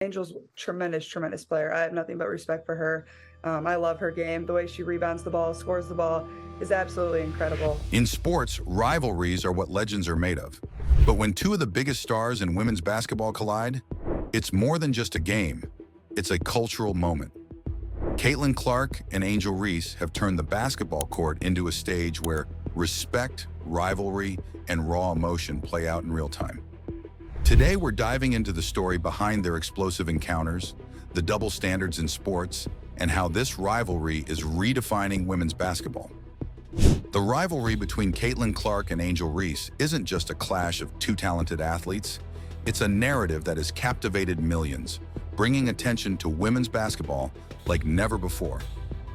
Angel's tremendous, tremendous player. I have nothing but respect for her. I love her game. The way she rebounds the ball, scores the ball is absolutely incredible. In sports, rivalries are what legends are made of. But when two of the biggest stars in women's basketball collide, it's more than just a game. It's a cultural moment. Clark and Angel Reese have turned the basketball court into a stage where respect, rivalry, and raw emotion play out in real time. Today, we're diving into the story behind their explosive encounters, the double standards in sports, and how this rivalry is redefining women's basketball. The rivalry between Clark and Angel Reese isn't just a clash of two talented athletes. It's a narrative that has captivated millions, bringing attention to women's basketball like never before.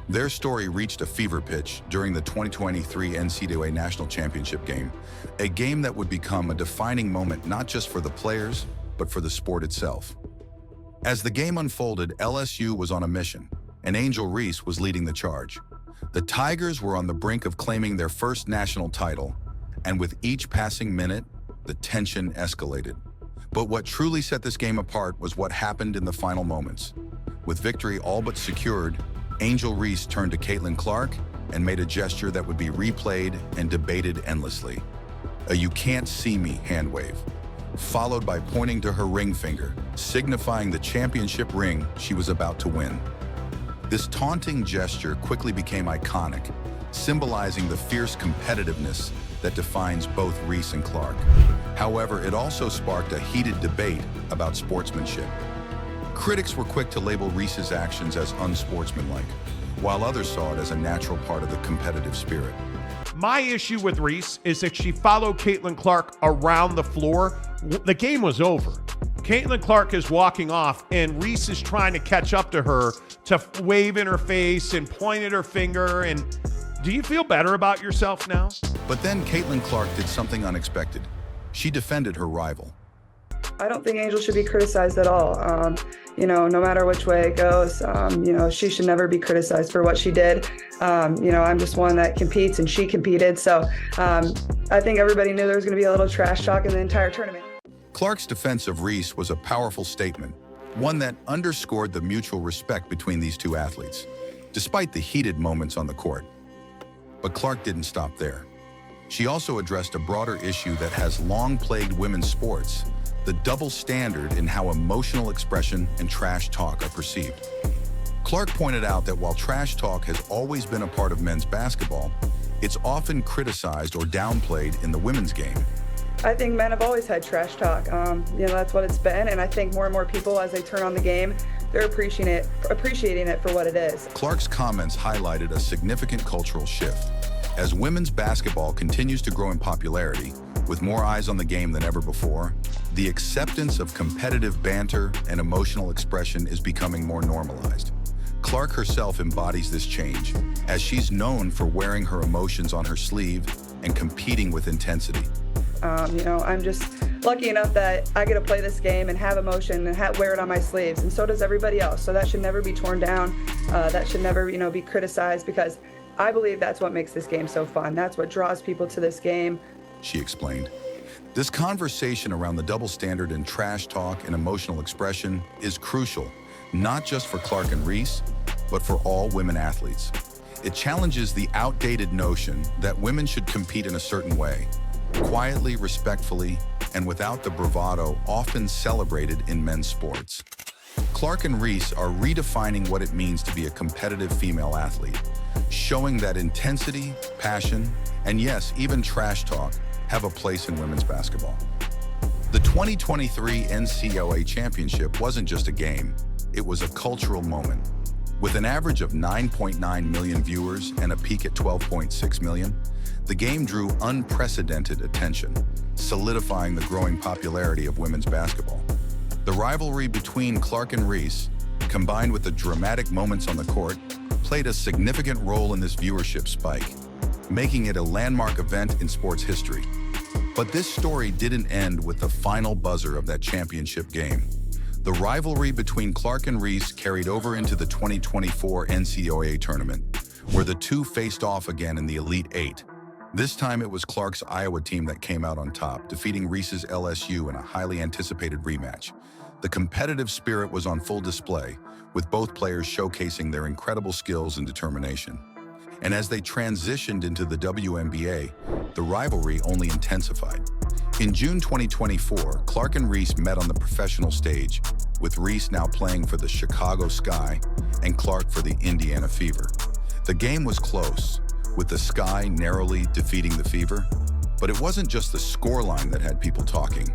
Their story reached a fever pitch during the 2023 NCAA National Championship Game, a game that would become a defining moment not just for the players, but for the sport itself. As the game unfolded, LSU was on a mission, and Angel Reese was leading the charge. The Tigers were on the brink of claiming their first national title, and with each passing minute, the tension escalated. But what truly set this game apart was what happened in the final moments. With victory all but secured, Angel Reese turned to Clark and made a gesture that would be replayed and debated endlessly. A "you can't see me" hand wave, followed by pointing to her ring finger, signifying the championship ring she was about to win. This taunting gesture quickly became iconic, symbolizing the fierce competitiveness that defines both Reese and Clark. However, it also sparked a heated debate about sportsmanship. Critics were quick to label Reese's actions as unsportsmanlike, while others saw it as a natural part of the competitive spirit. My issue with Reese is that she followed Clark around the floor. The game was over. Clark is walking off, and Reese is trying to catch up to her to wave in her face and point at her finger. And do you feel better about yourself now? But then Clark did something unexpected. She defended her rival. I don't think Angel should be criticized at all. No matter which way it goes, she should never be criticized for what she did. I'm just one that competes, and she competed. So I think everybody knew there was going to be a little trash talk in the entire tournament. Clark's defense of Reese was a powerful statement, one that underscored the mutual respect between these two athletes, despite the heated moments on the court. But Clark didn't stop there. She also addressed a broader issue that has long plagued women's sports: the double standard in how emotional expression and trash talk are perceived. Clark pointed out that while trash talk has always been a part of men's basketball, it's often criticized or downplayed in the women's game. I think men have always had trash talk. That's what it's been, and I think more and more people, as they turn on the game, they're appreciating it for what it is. Clark's comments highlighted a significant cultural shift. As women's basketball continues to grow in popularity, with more eyes on the game than ever before, the acceptance of competitive banter and emotional expression is becoming more normalized. Clark herself embodies this change, as she's known for wearing her emotions on her sleeve and competing with intensity. I'm just lucky enough that I get to play this game and have emotion and wear it on my sleeves, and so does everybody else. So that should never be torn down. That should never, be criticized, because I believe that's what makes this game so fun. That's what draws people to this game. She explained. This conversation around the double standard in trash talk and emotional expression is crucial, not just for Clark and Reese, but for all women athletes. It challenges the outdated notion that women should compete in a certain way, quietly, respectfully, and without the bravado often celebrated in men's sports. Clark and Reese are redefining what it means to be a competitive female athlete, showing that intensity, passion, and yes, even trash talk have a place in women's basketball. The 2023 NCAA Championship wasn't just a game, it was a cultural moment. With an average of 9.9 million viewers and a peak at 12.6 million, the game drew unprecedented attention, solidifying the growing popularity of women's basketball. The rivalry between Clark and Reese, combined with the dramatic moments on the court, played a significant role in this viewership spike, making it a landmark event in sports history. But this story didn't end with the final buzzer of that championship game. The rivalry between Clark and Reese carried over into the 2024 NCAA tournament, where the two faced off again in the Elite Eight. This time it was Clark's Iowa team that came out on top, defeating Reese's LSU in a highly anticipated rematch. The competitive spirit was on full display, with both players showcasing their incredible skills and determination. And as they transitioned into the WNBA, the rivalry only intensified. In June 2024, Clark and Reese met on the professional stage, with Reese now playing for the Chicago Sky and Clark for the Indiana Fever. The game was close, with the Sky narrowly defeating the Fever, but it wasn't just the scoreline that had people talking.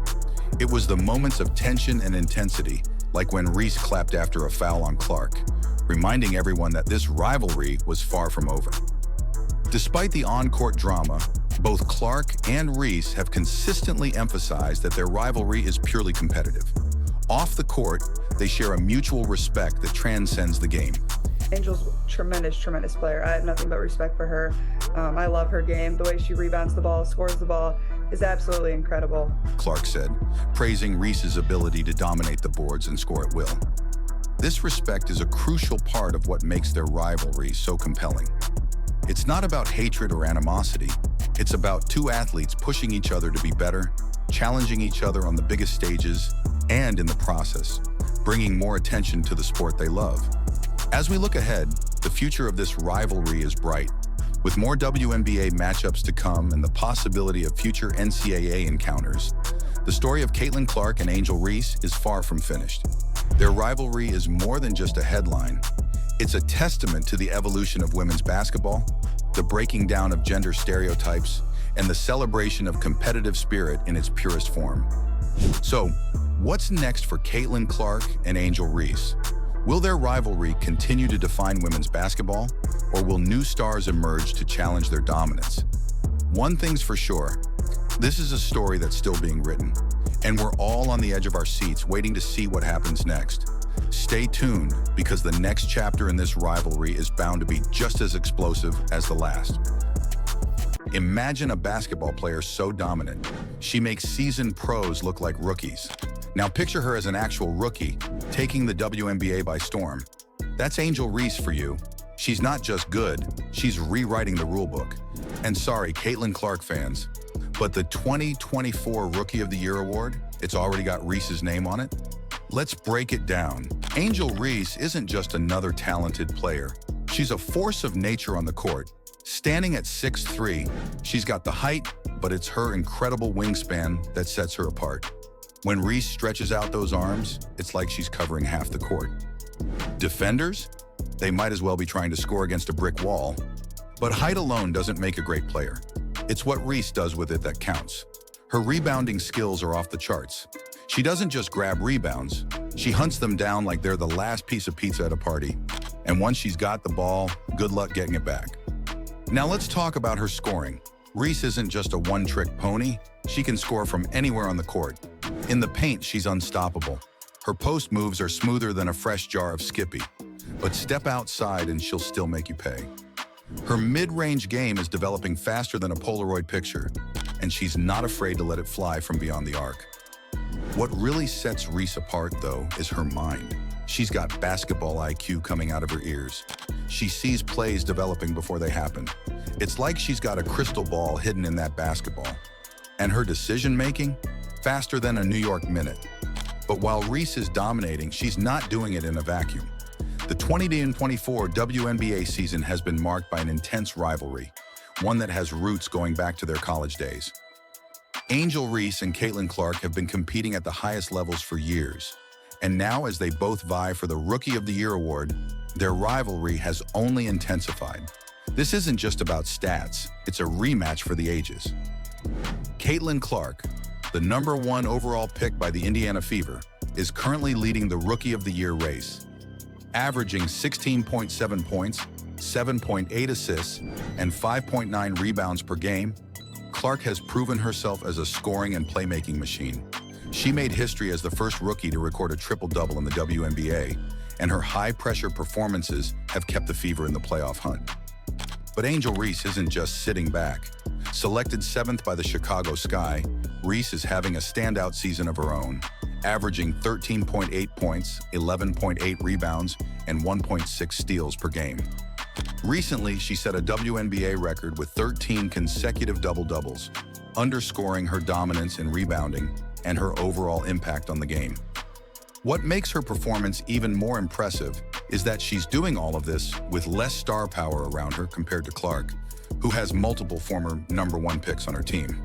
It was the moments of tension and intensity, like when Reese clapped after a foul on Clark, reminding everyone that this rivalry was far from over. Despite the on-court drama, both Clark and Reese have consistently emphasized that their rivalry is purely competitive. Off the court, they share a mutual respect that transcends the game. Angel's tremendous player. I have nothing but respect for her. I love her game. The way she rebounds the ball, scores the ball is absolutely incredible. Clark said, praising Reese's ability to dominate the boards and score at will. This respect is a crucial part of what makes their rivalry so compelling. It's not about hatred or animosity. It's about two athletes pushing each other to be better, challenging each other on the biggest stages, and in the process, bringing more attention to the sport they love. As we look ahead, the future of this rivalry is bright. With more WNBA matchups to come and the possibility of future NCAA encounters, the story of Caitlin Clark and Angel Reese is far from finished. Their rivalry is more than just a headline. It's a testament to the evolution of women's basketball, the breaking down of gender stereotypes, and the celebration of competitive spirit in its purest form. So, what's next for Caitlin Clark and Angel Reese? Will their rivalry continue to define women's basketball, or will new stars emerge to challenge their dominance? One thing's for sure, this is a story that's still being written, and we're all on the edge of our seats waiting to see what happens next. Stay tuned, because the next chapter in this rivalry is bound to be just as explosive as the last. Imagine a basketball player so dominant, she makes seasoned pros look like rookies. Now picture her as an actual rookie, taking the WNBA by storm. That's Angel Reese for you. She's not just good, she's rewriting the rulebook. And sorry, Caitlin Clark fans, but the 2024 Rookie of the Year award, it's already got Reese's name on it. Let's break it down. Angel Reese isn't just another talented player. She's a force of nature on the court. Standing at 6'3", she's got the height, but it's her incredible wingspan that sets her apart. When Reese stretches out those arms, it's like she's covering half the court. Defenders? They might as well be trying to score against a brick wall. But height alone doesn't make a great player. It's what Reese does with it that counts. Her rebounding skills are off the charts. She doesn't just grab rebounds, she hunts them down like they're the last piece of pizza at a party. And once she's got the ball, good luck getting it back. Now let's talk about her scoring. Reese isn't just a one-trick pony, she can score from anywhere on the court. In the paint, she's unstoppable. Her post moves are smoother than a fresh jar of Skippy. But step outside and she'll still make you pay. Her mid-range game is developing faster than a Polaroid picture, and she's not afraid to let it fly from beyond the arc. What really sets Reese apart, though, is her mind. She's got basketball IQ coming out of her ears. She sees plays developing before they happen. It's like she's got a crystal ball hidden in that basketball. And her decision-making? Faster than a New York minute. But while Reese is dominating, she's not doing it in a vacuum. The 2024 WNBA season has been marked by an intense rivalry, one that has roots going back to their college days. Angel Reese and Caitlin Clark have been competing at the highest levels for years. And now, as they both vie for the Rookie of the Year award, their rivalry has only intensified. This isn't just about stats, it's a rematch for the ages. Caitlin Clark, the #1 overall pick by the Indiana Fever, is currently leading the Rookie of the Year race. Averaging 16.7 points, 7.8 assists, and 5.9 rebounds per game, Clark has proven herself as a scoring and playmaking machine. She made history as the first rookie to record a triple-double in the WNBA, and her high-pressure performances have kept the Fever in the playoff hunt. But Angel Reese isn't just sitting back. Selected 7th by the Chicago Sky, Reese is having a standout season of her own, averaging 13.8 points, 11.8 rebounds, and 1.6 steals per game. Recently, she set a WNBA record with 13 consecutive double-doubles, underscoring her dominance in rebounding and her overall impact on the game. What makes her performance even more impressive is that she's doing all of this with less star power around her compared to Clark, who has multiple former #1 picks on her team.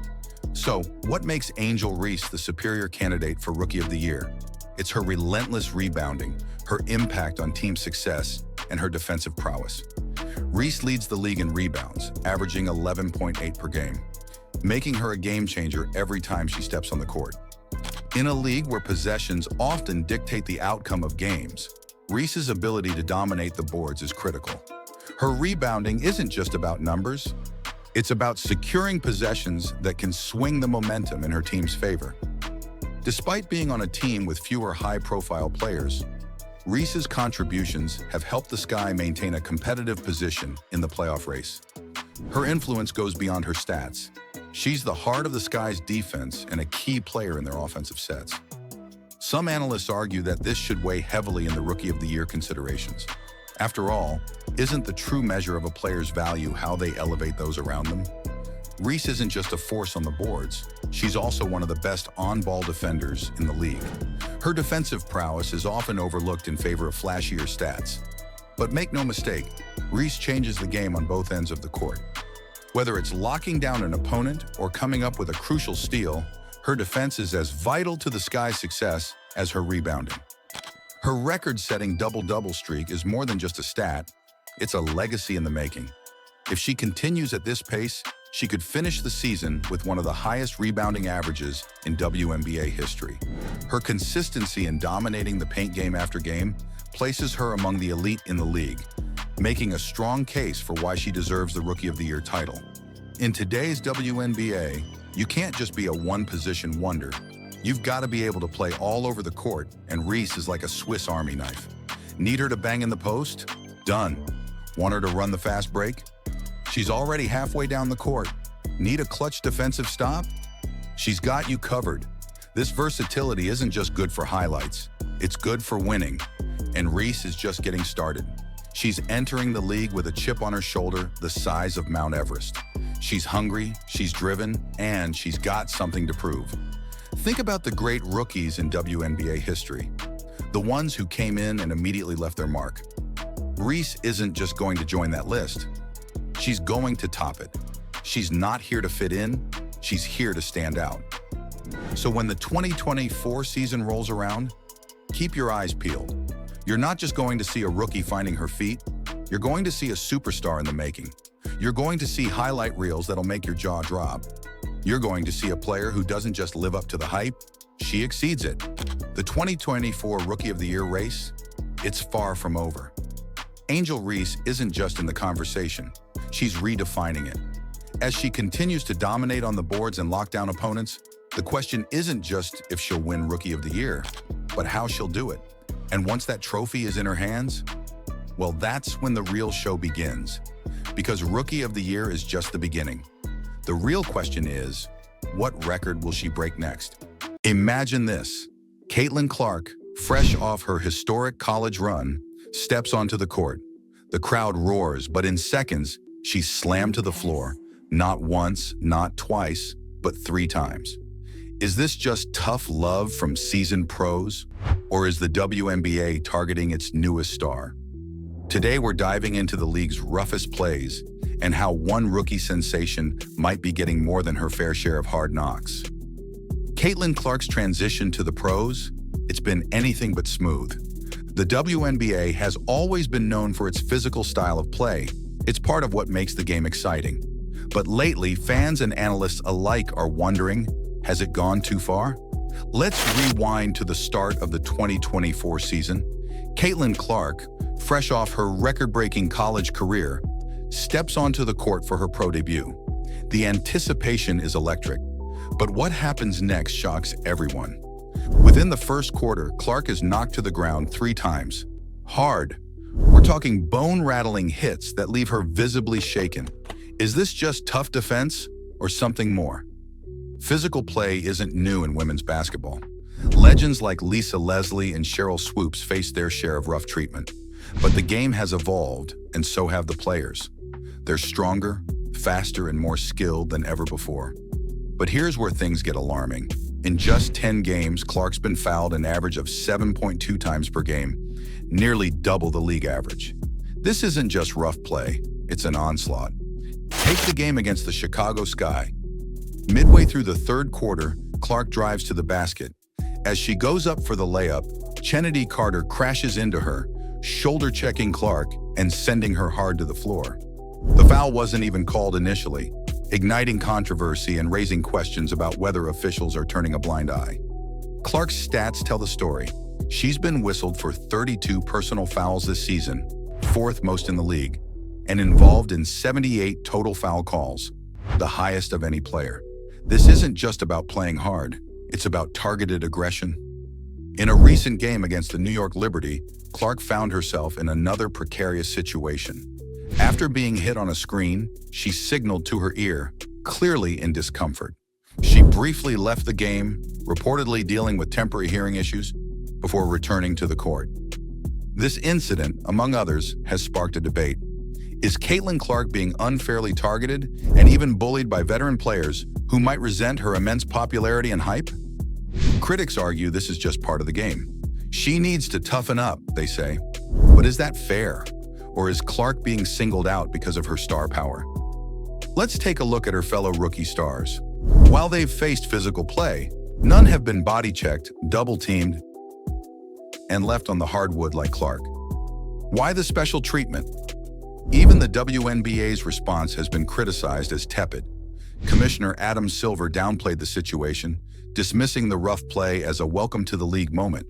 So, what makes Angel Reese the superior candidate for Rookie of the Year? It's her relentless rebounding, her impact on team success, and her defensive prowess. Reese leads the league in rebounds, averaging 11.8 per game, making her a game changer every time she steps on the court. In a league where possessions often dictate the outcome of games, Reese's ability to dominate the boards is critical. Her rebounding isn't just about numbers, it's about securing possessions that can swing the momentum in her team's favor. Despite being on a team with fewer high-profile players, Reese's contributions have helped the Sky maintain a competitive position in the playoff race. Her influence goes beyond her stats. She's the heart of the Sky's defense and a key player in their offensive sets. Some analysts argue that this should weigh heavily in the Rookie of the Year considerations. After all, isn't the true measure of a player's value how they elevate those around them? Reese isn't just a force on the boards, she's also one of the best on-ball defenders in the league. Her defensive prowess is often overlooked in favor of flashier stats. But make no mistake, Reese changes the game on both ends of the court. Whether it's locking down an opponent or coming up with a crucial steal, her defense is as vital to the Sky's success as her rebounding. Her record-setting double-double streak is more than just a stat, it's a legacy in the making. If she continues at this pace, she could finish the season with one of the highest rebounding averages in WNBA history. Her consistency in dominating the paint game after game places her among the elite in the league, making a strong case for why she deserves the Rookie of the Year title. In today's WNBA, you can't just be a one-position wonder. You've got to be able to play all over the court, and Reese is like a Swiss Army knife. Need her to bang in the post? Done. Want her to run the fast break? She's already halfway down the court. Need a clutch defensive stop? She's got you covered. This versatility isn't just good for highlights, it's good for winning. And Reese is just getting started. She's entering the league with a chip on her shoulder the size of Mount Everest. She's hungry, she's driven, and she's got something to prove. Think about the great rookies in WNBA history, the ones who came in and immediately left their mark. Reese isn't just going to join that list. She's going to top it. She's not here to fit in, she's here to stand out. So when the 2024 season rolls around, keep your eyes peeled. You're not just going to see a rookie finding her feet, you're going to see a superstar in the making. You're going to see highlight reels that'll make your jaw drop. You're going to see a player who doesn't just live up to the hype, she exceeds it. The 2024 Rookie of the Year race, it's far from over. Angel Reese isn't just in the conversation, she's redefining it. As she continues to dominate on the boards and lock down opponents, the question isn't just if she'll win Rookie of the Year, but how she'll do it. And once that trophy is in her hands, well, that's when the real show begins. Because Rookie of the Year is just the beginning. The real question is, what record will she break next? Imagine this. Caitlin Clark, fresh off her historic college run, steps onto the court. The crowd roars, but in seconds, she's slammed to the floor. Not once, not twice, but 3 times. Is this just tough love from seasoned pros? Or is the WNBA targeting its newest star? Today, we're diving into the league's roughest plays and how one rookie sensation might be getting more than her fair share of hard knocks. Caitlin Clark's transition to the pros, it's been anything but smooth. The WNBA has always been known for its physical style of play. It's part of what makes the game exciting. But lately, fans and analysts alike are wondering, has it gone too far? Let's rewind to the start of the 2024 season. Caitlin Clark, fresh off her record-breaking college career, steps onto the court for her pro debut. The anticipation is electric, but what happens next shocks everyone. Within the first quarter, Clark is knocked to the ground 3 times. Hard. We're talking bone-rattling hits that leave her visibly shaken. Is this just tough defense or something more? Physical play isn't new in women's basketball. Legends like Lisa Leslie and Cheryl Swoops faced their share of rough treatment. But the game has evolved, and so have the players. They're stronger, faster, and more skilled than ever before. But here's where things get alarming. In just 10 games, Clark's been fouled an average of 7.2 times per game, nearly double the league average. This isn't just rough play, it's an onslaught. Take the game against the Chicago Sky. Midway through the third quarter, Clark drives to the basket. As she goes up for the layup, Chennedy Carter crashes into her, shoulder-checking Clark and sending her hard to the floor. The foul wasn't even called initially, igniting controversy and raising questions about whether officials are turning a blind eye. Clark's stats tell the story. She's been whistled for 32 personal fouls this season, fourth most in the league, and involved in 78 total foul calls, the highest of any player. This isn't just about playing hard, it's about targeted aggression. In a recent game against the New York Liberty, Clark found herself in another precarious situation. After being hit on a screen, she signaled to her ear, clearly in discomfort. She briefly left the game, reportedly dealing with temporary hearing issues, before returning to the court. This incident, among others, has sparked a debate. Is Caitlin Clark being unfairly targeted and even bullied by veteran players who might resent her immense popularity and hype? Critics argue this is just part of the game. She needs to toughen up, they say. But is that fair? Or is Clark being singled out because of her star power? Let's take a look at her fellow rookie stars. While they've faced physical play, none have been body-checked, double-teamed, and left on the hardwood like Clark. Why the special treatment? Even the WNBA's response has been criticized as tepid. Commissioner Adam Silver downplayed the situation, dismissing the rough play as a welcome-to-the-league moment.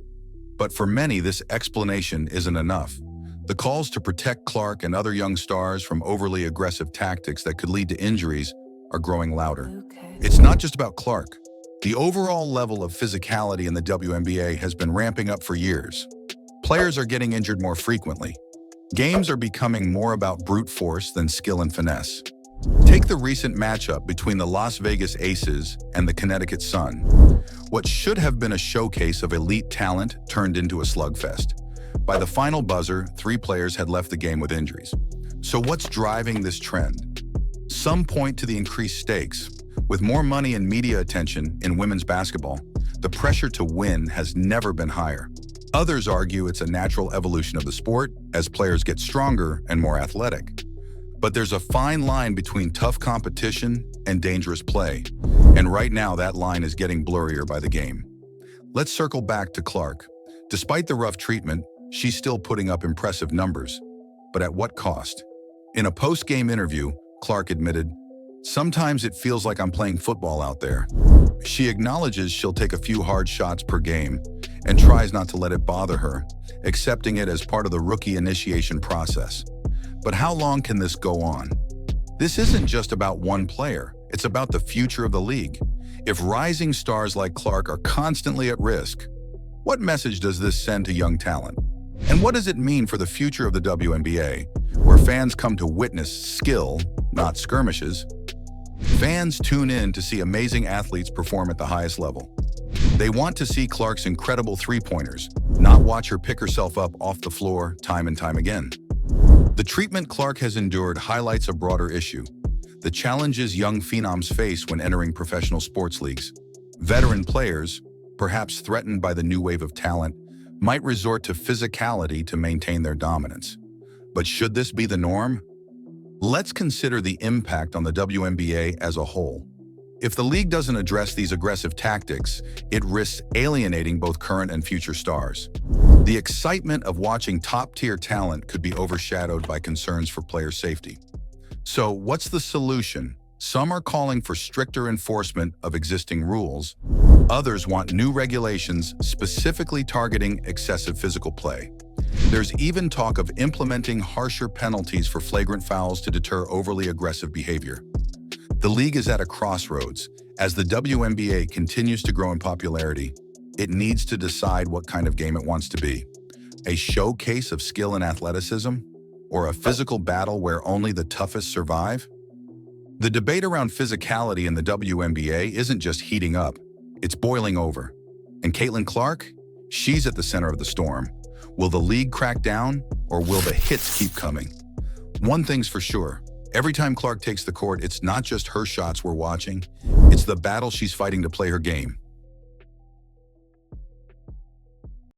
But for many, this explanation isn't enough. The calls to protect Clark and other young stars from overly aggressive tactics that could lead to injuries are growing louder. It's not just about Clark. The overall level of physicality in the WNBA has been ramping up for years. Players are getting injured more frequently. Games are becoming more about brute force than skill and finesse. Take the recent matchup between the Las Vegas Aces and the Connecticut Sun. What should have been a showcase of elite talent turned into a slugfest. By the final buzzer, 3 players had left the game with injuries. So what's driving this trend? Some point to the increased stakes. With more money and media attention in women's basketball, the pressure to win has never been higher. Others argue it's a natural evolution of the sport as players get stronger and more athletic. But there's a fine line between tough competition and dangerous play, and right now that line is getting blurrier by the game. Let's circle back to Clark. Despite the rough treatment, she's still putting up impressive numbers. But at what cost? In a post-game interview, Clark admitted, "Sometimes it feels like I'm playing football out there." She acknowledges she'll take a few hard shots per game and tries not to let it bother her, accepting it as part of the rookie initiation process. But how long can this go on? This isn't just about one player, it's about the future of the league. If rising stars like Clark are constantly at risk, what message does this send to young talent? And what does it mean for the future of the WNBA, where fans come to witness skill, not skirmishes? Fans tune in to see amazing athletes perform at the highest level. They want to see Clark's incredible three-pointers, not watch her pick herself up off the floor time and time again. The treatment Clark has endured highlights a broader issue: the challenges young phenoms face when entering professional sports leagues. Veteran players, perhaps threatened by the new wave of talent, might resort to physicality to maintain their dominance. But should this be the norm? Let's consider the impact on the WNBA as a whole. If the league doesn't address these aggressive tactics, it risks alienating both current and future stars. The excitement of watching top-tier talent could be overshadowed by concerns for player safety. So, what's the solution? Some are calling for stricter enforcement of existing rules. Others want new regulations specifically targeting excessive physical play. There's even talk of implementing harsher penalties for flagrant fouls to deter overly aggressive behavior. The league is at a crossroads. As the WNBA continues to grow in popularity, it needs to decide what kind of game it wants to be. A showcase of skill and athleticism, or a physical battle where only the toughest survive? The debate around physicality in the WNBA isn't just heating up, it's boiling over. And Caitlin Clark? She's at the center of the storm. Will the league crack down, or will the hits keep coming? One thing's for sure. Every time Clark takes the court, it's not just her shots we're watching, it's the battle she's fighting to play her game.